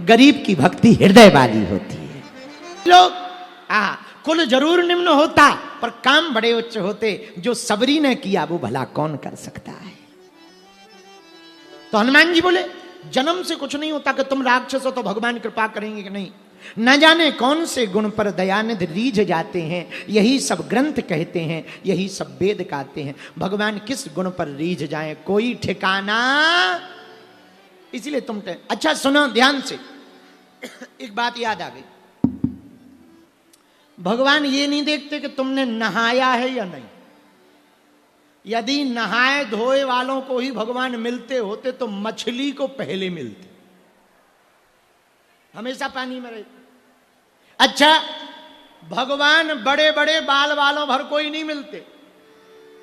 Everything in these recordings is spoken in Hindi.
गरीब की भक्ति हृदय वाली होती है। लोग कुल जरूर निम्न होता पर काम बड़े उच्च होते। जो सबरी ने किया वो भला कौन कर सकता है। तो हनुमान जी बोले जन्म से कुछ नहीं होता कि तुम राक्षस हो तो भगवान कृपा करेंगे कि नहीं। न जाने कौन से गुण पर दयानिधि रीझ जाते हैं, यही सब ग्रंथ कहते हैं, यही सब वेद कहते हैं। भगवान किस गुण पर रीझ जाए कोई ठिकाना। इसलिए तुम अच्छा सुनो ध्यान से, एक बात याद आ गई। भगवान ये नहीं देखते कि तुमने नहाया है या नहीं। यदि नहाए धोए वालों को ही भगवान मिलते होते तो मछली को पहले मिलते, हमेशा पानी में रहते। अच्छा, भगवान बड़े बड़े बाल वालों भर कोई नहीं मिलते।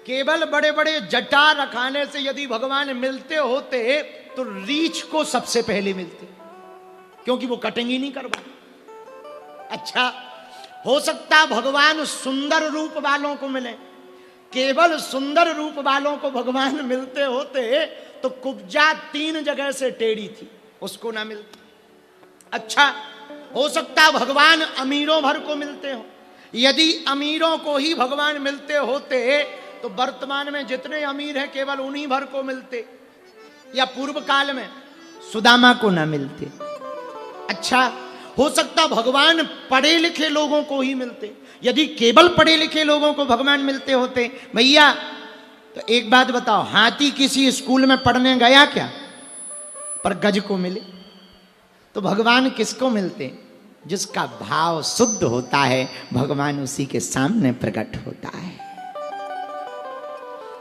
केवल बड़े बड़े जटा रखाने से यदि भगवान मिलते होते तो रीछ को सबसे पहले मिलते, क्योंकि वो कटिंग ही नहीं करवा। अच्छा, हो सकता भगवान सुंदर रूप वालों को मिले। केवल सुंदर रूप वालों को भगवान मिलते होते तो कुब्जा 3 जगह से टेढ़ी थी, उसको ना मिलती। अच्छा, हो सकता भगवान अमीरों भर को मिलते हो। यदि अमीरों को ही भगवान मिलते होते तो वर्तमान में जितने अमीर हैं केवल उन्हीं भर को मिलते, या पूर्व काल में सुदामा को ना मिलते। अच्छा, हो सकता भगवान पढ़े लिखे लोगों को ही मिलते। यदि केवल पढ़े लिखे लोगों को भगवान मिलते होते, भैया तो एक बात बताओ, हाथी किसी स्कूल में पढ़ने गया क्या? पर गज को मिले। तो भगवान किसको मिलते? जिसका भाव शुद्ध होता है भगवान उसी के सामने प्रकट होता है।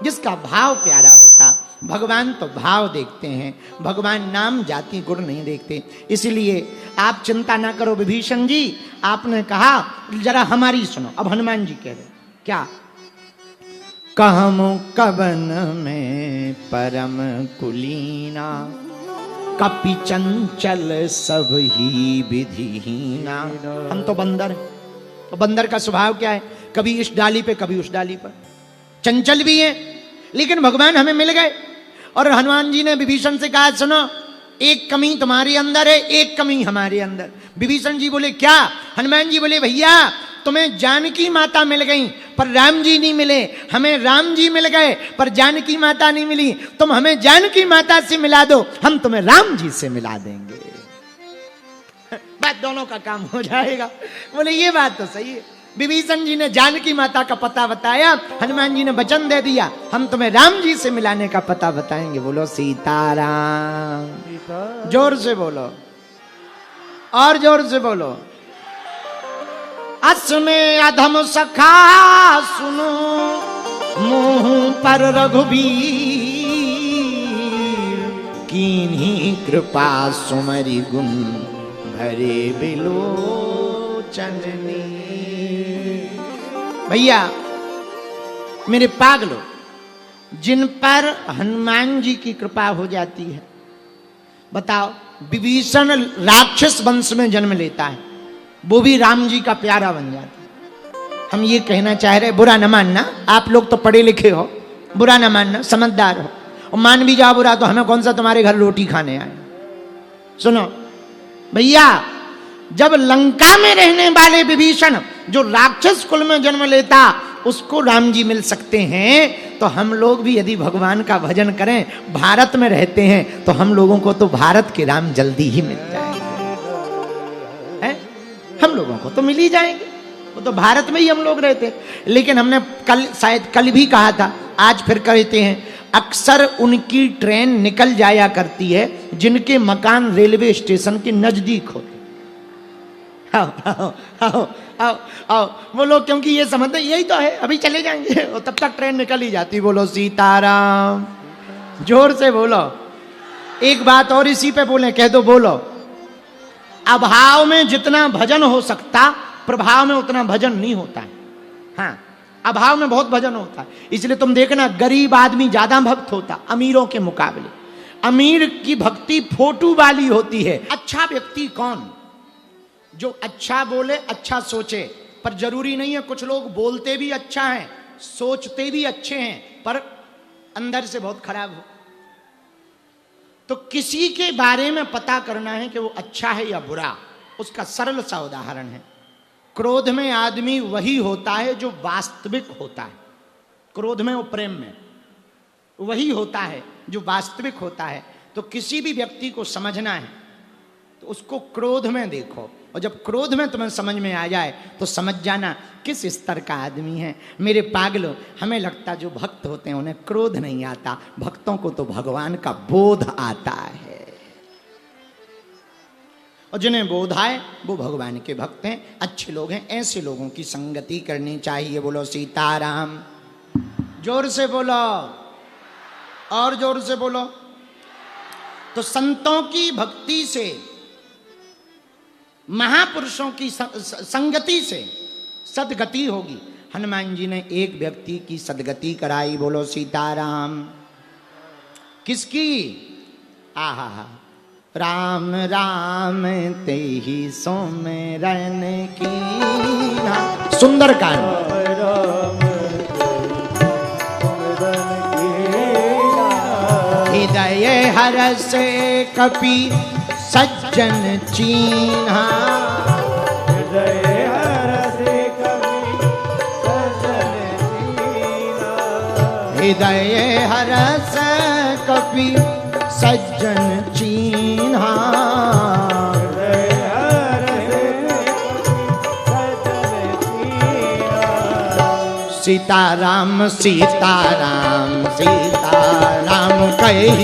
जिसका भाव प्यारा होता, भगवान तो भाव देखते हैं, भगवान नाम जाति गुण नहीं देखते। इसलिए आप चिंता ना करो विभीषण जी। आपने कहा जरा हमारी सुनो। अब हनुमान जी कह रहे क्या? कहमु कवन में परम कुलीना, कपि चंचल सब ही विधिहीना। हम तो बंदर हैं, तो बंदर का स्वभाव क्या है? कभी इस डाली पे कभी उस डाली पर, चंचल भी है। लेकिन भगवान हमें मिल गए। और हनुमान जी ने विभीषण से कहा सुनो, एक कमी तुम्हारे अंदर है, एक कमी हमारे अंदर। विभीषण जी बोले क्या? हनुमान जी बोले भैया तुम्हें जानकी माता मिल गई पर राम जी नहीं मिले। हमें राम जी मिल गए पर जानकी माता नहीं मिली। तुम हमें जानकी माता से मिला दो, हम तुम्हें राम जी से मिला देंगे। बात दोनों का काम हो जाएगा। बोले ये बात तो सही है। विभीषण जी ने जानकी माता का पता बताया, हनुमान जी ने वचन दे दिया हम तुम्हें राम जी से मिलाने का पता बताएंगे। बोलो सीताराम। जोर से बोलो, और जोर से बोलो। असमे अधम सखा सुनो, मुंह पर रघुबीर, कीन्ही कृपा सुमरि गुण भरे बिलोचन नीर। भैया मेरे पागलों, जिन पर हनुमान जी की कृपा हो जाती है, बताओ विभीषण राक्षस वंश में जन्म लेता है, वो भी राम जी का प्यारा बन जाता है। हम ये कहना चाह रहे, बुरा न मानना, आप लोग तो पढ़े लिखे हो, बुरा न मानना, समझदार हो, और मान भी जाओ बुरा तो हमें कौन सा तुम्हारे घर रोटी खाने आए। सुनो भैया, जब लंका में रहने वाले विभीषण जो राक्षस कुल में जन्म लेता उसको राम जी मिल सकते हैं, तो हम लोग भी यदि भगवान का भजन करें, भारत में रहते हैं, तो हम लोगों को तो भारत के राम जल्दी ही मिल जाएंगे। हम लोगों को तो मिल ही जाएंगे, वो तो भारत में ही हम लोग रहते। लेकिन हमने कल, शायद कल भी कहा था, आज फिर कहते हैं, अक्सर उनकी ट्रेन निकल जाया करती है जिनके मकान रेलवे स्टेशन के नजदीक होते। आओ आओ आओ आओ आओ, वो लोग क्योंकि ये समझते यही तो है, अभी चले जाएंगे, और तब तक ट्रेन निकल ही जाती। बोलो सीताराम। जोर से बोलो। एक बात और इसी पे बोले, कह दो बोलो। अभाव में जितना भजन हो सकता, प्रभाव में उतना भजन नहीं होता है। हाँ, अभाव में बहुत भजन होता है। इसलिए तुम देखना गरीब आदमी ज्यादा भक्त होता अमीरों के मुकाबले। अमीर की भक्ति फोटो वाली होती है। अच्छा व्यक्ति कौन? जो अच्छा बोले, अच्छा सोचे। पर जरूरी नहीं है, कुछ लोग बोलते भी अच्छा है, सोचते भी अच्छे हैं, पर अंदर से बहुत खराब हो। तो किसी के बारे में पता करना है कि वो अच्छा है या बुरा, उसका सरल सा उदाहरण है, क्रोध में आदमी वही होता है जो वास्तविक होता है। क्रोध में और प्रेम में वही होता है जो वास्तविक होता है। तो किसी भी व्यक्ति को समझना है तो उसको क्रोध में देखो, और जब क्रोध में तुम्हें समझ में आ जाए तो समझ जाना किस स्तर का आदमी है। मेरे पागलों, हमें लगता जो भक्त होते हैं उन्हें क्रोध नहीं आता, भक्तों को तो भगवान का बोध आता है, और जिन्हें बोध आए वो भगवान के भक्त हैं, अच्छे लोग हैं। ऐसे लोगों की संगति करनी चाहिए। बोलो सीताराम। जोर से बोलो, और जोर से बोलो। तो संतों की भक्ति से, महापुरुषों की संगति से सदगति होगी। हनुमान जी ने एक व्यक्ति की सदगति कराई। बोलो सीताराम। किसकी? आहा, राम राम ते ही सोमरन की। सुंदरकांड। हृदय हरस कपि सज्जन चीन्हा। हृदय हरस कपि सज्जन चीन्हा। हृदय हरस कपि सज्जन चीन्हा। हृदय हरस कपि सज्जन चीन्हा। सीताराम सीताराम सीताराम कही।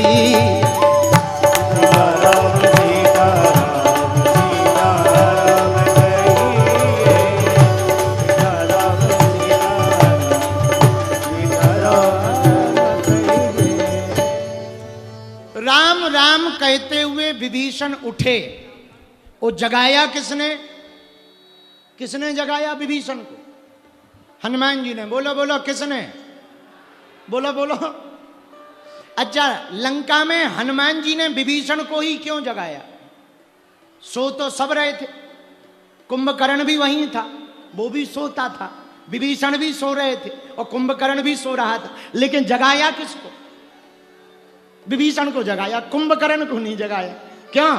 राम राम कहते हुए विभीषण उठे। वो जगाया किसने? किसने जगाया विभीषण को? हनुमान जी ने। बोलो बोलो, किसने? बोलो बोलो। अच्छा, लंका में हनुमान जी ने विभीषण को ही क्यों जगाया? सो तो सब रहे थे, कुंभकर्ण भी वहीं था, वो भी सोता था, विभीषण भी सो रहे थे और कुंभकर्ण भी सो रहा था, लेकिन जगाया किसको? विभीषण को जगाया, कुंभकर्ण को नहीं जगाया। क्यों?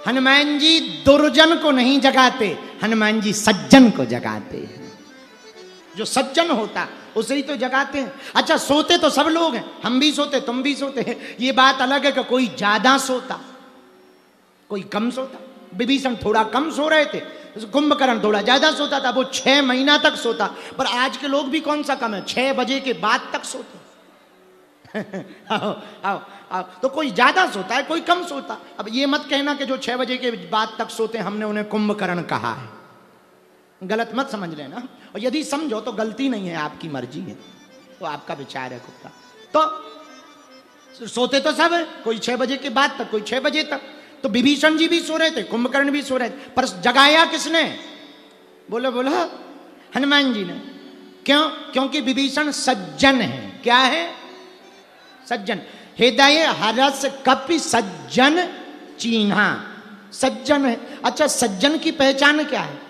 हनुमान जी दुर्जन को नहीं जगाते, हनुमान जी सज्जन को जगाते हैं। जो सज्जन होता उसे ही तो जगाते हैं। अच्छा, सोते तो सब लोग हैं, हम भी सोते, तुम भी सोते हैं। ये बात अलग है कि कोई ज्यादा सोता, कोई कम सोता। विभीषण थोड़ा कम सो रहे थे, कुंभकर्ण थोड़ा ज्यादा सोता था। वो 6 महीना तक सोता। पर आज के लोग भी कौन सा कम है, 6 बजे के बाद तक सोते। आओ आओ आओ। तो कोई ज्यादा सोता है, कोई कम सोता। अब ये मत कहना कि जो 6 बजे के बाद तक सोते हमने उन्हें कुंभकर्ण कहा है, गलत मत समझ लेना। और यदि समझो तो गलती नहीं है, आपकी मर्जी है, तो आपका विचार है खुद का। तो सोते तो सब है, कोई 6 बजे के बाद तक, कोई 6 बजे तक। तो विभीषण जी भी सो रहे थे, कुंभकर्ण भी सो रहे थे, पर जगाया किसने? बोलो बोलो, हनुमान जी ने। क्यों? क्योंकि विभीषण सज्जन है। क्या है? सज्जन। हृदय हरस कपि सज्जन चीन्हा। सज्जन है। अच्छा, सज्जन की पहचान क्या है?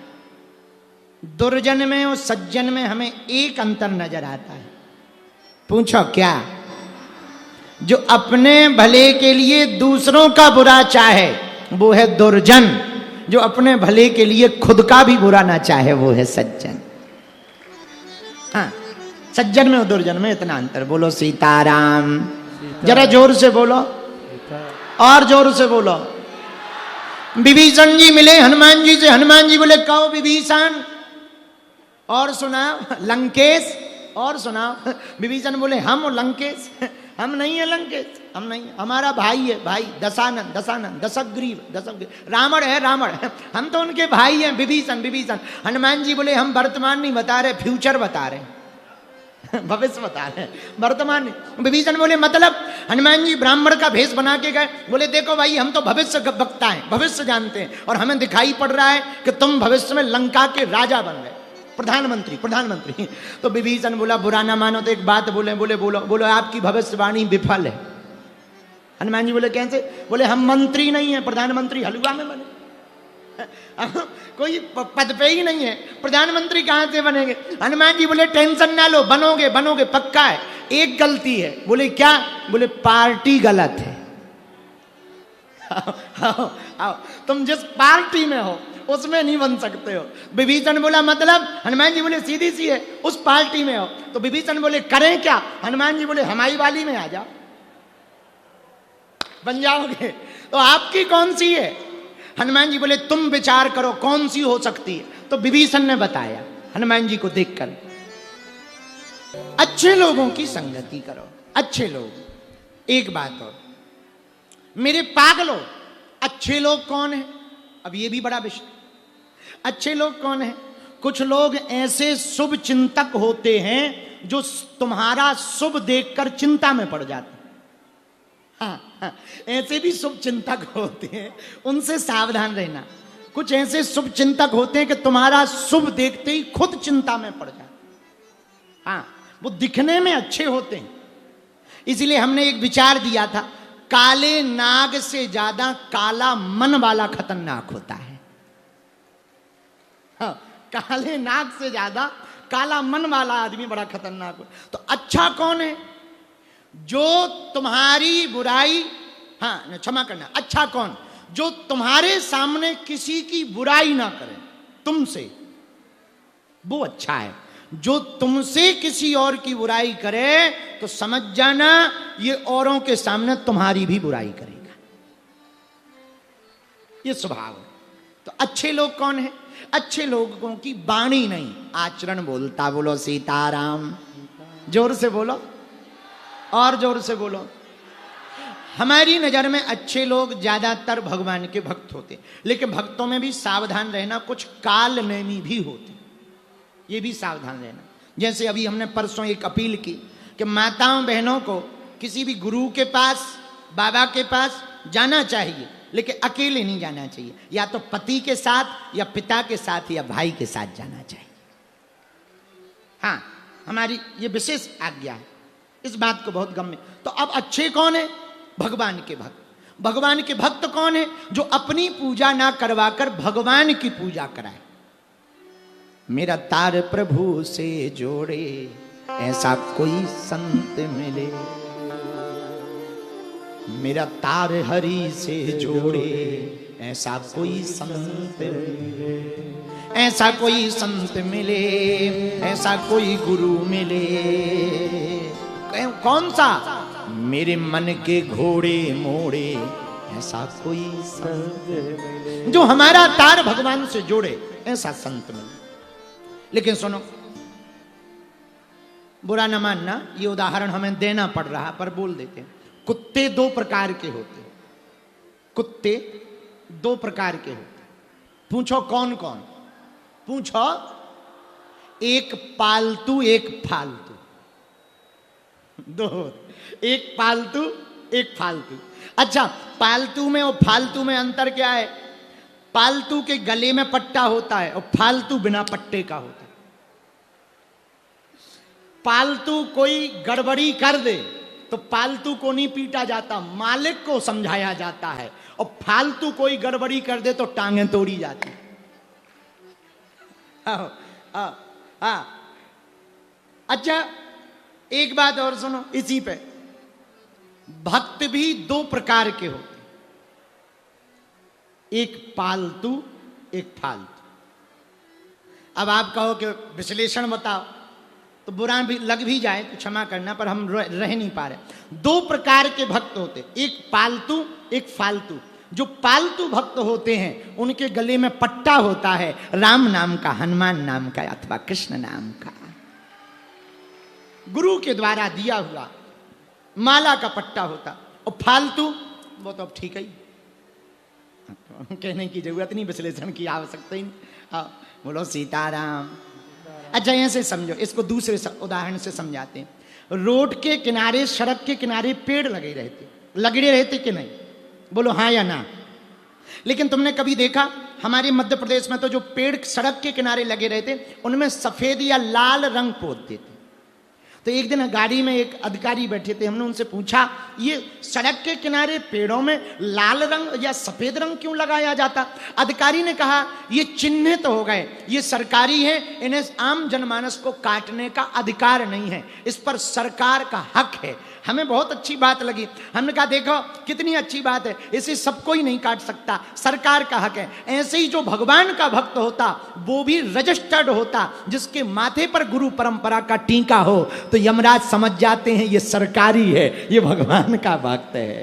दुर्जन में और सज्जन में हमें एक अंतर नजर आता है। पूछो क्या? जो अपने भले के लिए दूसरों का बुरा चाहे वो है दुर्जन, जो अपने भले के लिए खुद का भी बुरा ना चाहे वो है सज्जन। हाँ, सज्जन में और दुर्जन में इतना अंतर। बोलो सीताराम। जरा जोर से बोलो, और जोर से बोलो। विभीषण जी मिले हनुमान जी से। हनुमान जी बोले, कहो विभीषण, और सुनाओ लंकेश, और सुनाओ। विभीषण बोले, हम लंकेश? हम नहीं है लंकेश, हम नहीं, हमारा भाई है, भाई दशानन, दशानन, दशग्रीव, रावण है, रावण है, हम तो उनके भाई हैं, विभीषण, विभीषण। हनुमान जी बोले, हम वर्तमान नहीं बता रहे, फ्यूचर बता रहे, भविष्य बता रहे, वर्तमान नहीं। विभीषण बोले, मतलब? हनुमान जी ब्राह्मण का भेष बना के गए। बोले, देखो भाई, हम तो भविष्य वक्ता हैं, भविष्य जानते हैं, और हमें दिखाई पड़ रहा है कि तुम भविष्य में लंका के राजा बन गए, प्रधानमंत्री, प्रधानमंत्री। तो विभीषण बोला, बुरा ना मानो तो एक बात बोले। बोले बोलो। बोलो, आपकी भविष्यवाणी विफल है। हनुमान जी बोले, कैसे? बोले, हम मंत्री नहीं है, प्रधानमंत्री हलवा में बने, कोई पद पे ही नहीं है, प्रधानमंत्री कहां से बनेंगे? हनुमान जी बोले, टेंशन ना लो, बनोगे, बनोगे, पक्का है। एक गलती है। बोले क्या? बोले पार्टी गलत है। आओ, आओ, तुम जिस पार्टी में हो उसमें नहीं बन सकते हो। विभीषण बोला मतलब, हनुमान जी बोले सीधी सी है, उस पार्टी में हो। तो विभीषण बोले करें क्या? हनुमान जी बोले हमारी वाली में आ जाओ, बन जाओगे। तो आपकी कौन सी है? हनुमान जी बोले तुम विचार करो कौन सी हो सकती है। तो विभीषण ने बताया हनुमान जी को देखकर, अच्छे लोगों की संगति करो, अच्छे लोग। एक बात और, मेरे पागलों, अच्छे लोग कौन है? अब ये भी बड़ा विषय। अच्छे लोग कौन है? कुछ लोग ऐसे शुभ चिंतक होते हैं जो तुम्हारा शुभ देखकर चिंता में पड़ जाते हैं। हाँ, ऐसे भी शुभ चिंतक होते हैं, उनसे सावधान रहना। कुछ ऐसे शुभ चिंतक होते हैं कि तुम्हारा शुभ देखते ही खुद चिंता में पड़ जाते। हाँ, वो दिखने में अच्छे होते हैं। इसीलिए हमने एक विचार दिया था, काले नाग से ज्यादा काला मन वाला खतरनाक होता है। हाँ, काले नाग से ज्यादा काला मन वाला आदमी बड़ा खतरनाक हो। तो अच्छा कौन है? जो तुम्हारी बुराई, हाँ क्षमा करना, अच्छा कौन? जो तुम्हारे सामने किसी की बुराई ना करे तुमसे, वो अच्छा है। जो तुमसे किसी और की बुराई करे तो समझ जाना ये औरों के सामने तुम्हारी भी बुराई करेगा। ये स्वभाव है। तो अच्छे लोग कौन है? अच्छे लोगों की वाणी नहीं, आचरण बोलता। बोलो सीताराम, जोर से बोलो, और जोर से बोलो। हमारी नजर में अच्छे लोग ज्यादातर भगवान के भक्त होते, लेकिन भक्तों में भी सावधान रहना, कुछ काल नेमी भी होते, ये भी सावधान रहना। जैसे अभी हमने परसों एक अपील की कि माताओं बहनों को किसी भी गुरु के पास, बाबा के पास जाना चाहिए, लेकिन अकेले नहीं जाना चाहिए, या तो पति के साथ या पिता के साथ या भाई के साथ जाना चाहिए। हाँ, हमारी ये विशेष आज्ञा है, इस बात को बहुत गम्य। तो अब अच्छे कौन है? भगवान के भक्त। भगवान के भक्त कौन है? जो अपनी पूजा ना करवाकर भगवान की पूजा कराए। मेरा तार प्रभु से जोड़े, ऐसा कोई संत मिले। मेरा तार हरि से जोड़े, ऐसा कोई संत मिले। ऐसा कोई संत मिले, ऐसा कोई गुरु मिले। कौन सा? मेरे मन के घोड़े मोड़े, ऐसा कोई संत मिले। जो हमारा तार भगवान से जोड़े, ऐसा संत मिले। लेकिन सुनो, बुरा न मानना, ये उदाहरण हमें देना पड़ रहा पर बोल देते हैं। कुत्ते दो प्रकार के होते हैं। कुत्ते दो प्रकार के होते हैं। पूछो कौन कौन? पूछो, एक पालतू एक फालतू। दो, एक पालतू एक फालतू। अच्छा, पालतू में और फालतू में अंतर क्या है? पालतू के गले में पट्टा होता है और फालतू बिना पट्टे का होता है। पालतू कोई गड़बड़ी कर दे तो पालतू को नहीं पीटा जाता, मालिक को समझाया जाता है। और फालतू कोई गड़बड़ी कर दे तो टांगें तोड़ी जाती। अच्छा, एक बात और सुनो इसी पे। भक्त भी दो प्रकार के होते, एक पालतू एक फालतू। अब आप कहो कि विश्लेषण बताओ, तो बुरा भी लग भी जाए तो क्षमा करना, पर हम रह नहीं पा रहे। दो प्रकार के भक्त होते, एक पालतू एक फालतू। जो पालतू भक्त होते हैं उनके गले में पट्टा होता है, राम नाम का, हनुमान नाम का अथवा कृष्ण नाम का, गुरु के द्वारा दिया हुआ माला का पट्टा होता। और फालतू वो तो अब ठीक है, कहने की जरूरत नहीं, विश्लेषण की आवश्यकता ही नहीं। बोलो सीताराम। अच्छा, ऐसे समझो, इसको दूसरे उदाहरण से समझाते हैं। रोड के किनारे, सड़क के किनारे पेड़ लगे रहते कि नहीं? बोलो हाँ या ना। लेकिन तुमने कभी देखा, हमारे मध्य प्रदेश में तो जो पेड़ सड़क के किनारे लगे रहते उनमें सफेद या लाल रंग पोत देते। तो एक दिन गाड़ी में एक अधिकारी बैठे थे, हमने उनसे पूछा ये सड़क के किनारे पेड़ों में लाल रंग या सफेद रंग क्यों लगाया जाता? अधिकारी ने कहा ये चिन्हित हो गए, ये सरकारी है, इन्हें आम जनमानस को काटने का अधिकार नहीं है, इस पर सरकार का हक है। हमें बहुत अच्छी बात लगी। हमने कहा देखो कितनी अच्छी बात है, इसे सबको ही नहीं काट सकता, सरकार का हक है। ऐसे ही जो भगवान का भक्त होता वो भी रजिस्टर्ड होता, जिसके माथे पर गुरु परंपरा का टीका हो, तो यमराज समझ जाते हैं ये सरकारी है, ये भगवान का भक्त है।